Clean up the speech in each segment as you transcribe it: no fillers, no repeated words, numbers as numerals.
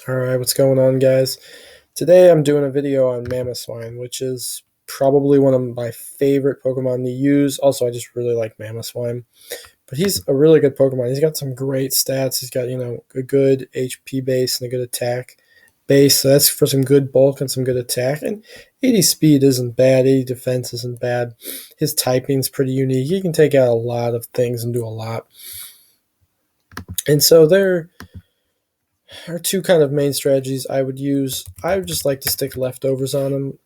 Alright, what's going on, guys? Today I'm doing a video on Mamoswine, which is probably one of my favorite Pokemon to use. Also, I just really like Mamoswine. But he's a really good Pokemon. He's got some great stats. He's got, a good HP base and a good attack base. So that's for some good bulk and some good attack. And 80 speed isn't bad. 80 defense isn't bad. His typing's pretty unique. He can take out a lot of things and do a lot. And so there are two kind of main strategies I would use. I would just like to stick leftovers on him.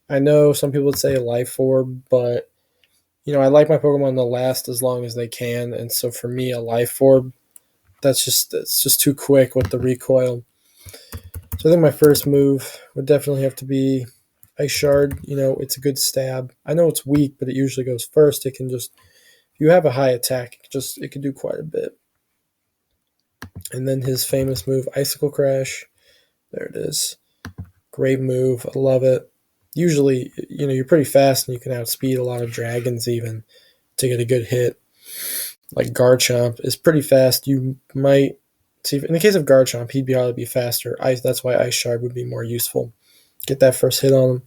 I know some people would say Life Orb, but I like my Pokemon to last as long as they can, and so for me, a Life Orb, it's just too quick with the recoil. So I think my first move would definitely have to be Ice Shard. It's a good stab. I know it's weak, but it usually goes first. It can just, if you have a high attack, it can do quite a bit. And then his famous move, Icicle Crash. There it is. Great move. I love it. Usually, you're pretty fast and you can outspeed a lot of dragons even to get a good hit. Like Garchomp is pretty fast. You might see, in the case of Garchomp, he'd probably be faster. That's why Ice Shard would be more useful. Get that first hit on him.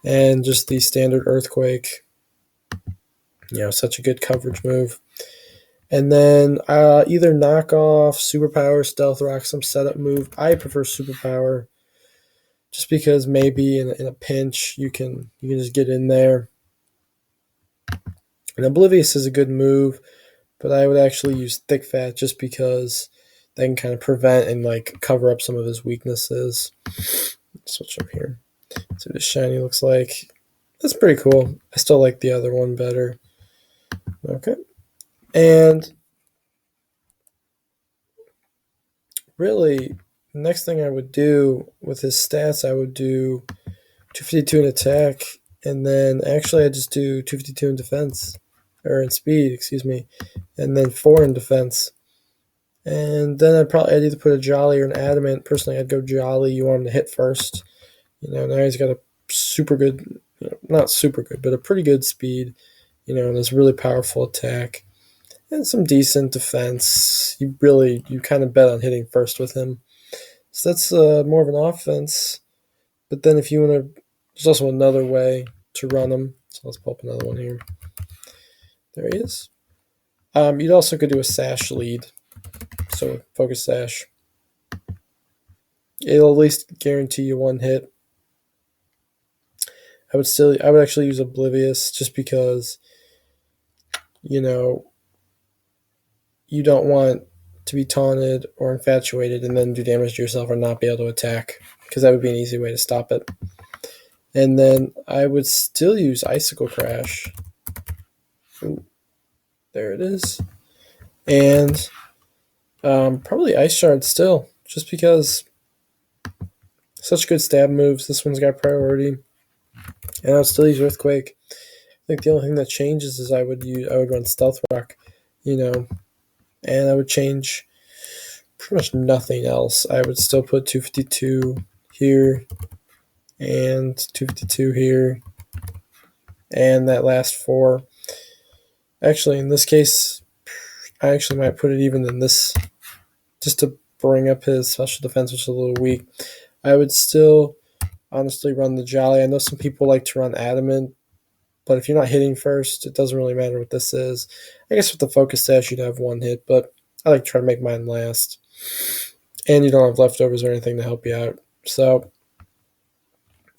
And just the standard Earthquake. Such a good coverage move. And then either knock off Superpower, Stealth Rock, some setup move. I prefer Superpower just because maybe in a pinch you can just get in there. And Oblivious is a good move, but I would actually use Thick Fat just because they can kind of prevent and cover up some of his weaknesses. Switch up here. See what his shiny looks like. That's pretty cool. I still like the other one better. Okay. And really, the next thing I would do with his stats, I would do 252 in attack, and then actually I just do 252 in defense, or in speed, excuse me, and then 4 in defense. And then I'd either put a Jolly or an Adamant. Personally, I'd go Jolly. You want him to hit first. Now he's got a super good, not super good, but a pretty good speed, and this really powerful attack. And some decent defense. You kind of bet on hitting first with him. So that's more of an offense. But then if you want to, there's also another way to run him. So let's pull up another one here. There he is. You'd also could do a Sash lead. So Focus Sash. It'll at least guarantee you one hit. I would actually use Oblivious just because, you don't want to be taunted or infatuated and then do damage to yourself or not be able to attack, because that would be an easy way to stop it. And then I would still use Icicle Crash. Ooh, there it is. And probably Ice Shard still, just because such good stab moves. This one's got priority. And I would still use Earthquake. I think the only thing that changes is I would run Stealth Rock, and I would change pretty much nothing else. I would still put 252 here and 252 here and that last 4. Actually, in this case, I actually might put it even in this just to bring up his special defense, which is a little weak. I would still honestly run the Jolly. I know some people like to run Adamant, but if you're not hitting first, it doesn't really matter what this is. I guess with the Focus Sash, you'd have one hit, but I like to try to make mine last. And you don't have leftovers or anything to help you out. So,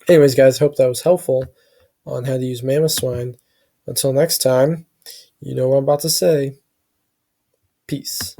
anyways, guys, hope that was helpful on how to use Mamoswine. Until next time, you know what I'm about to say. Peace.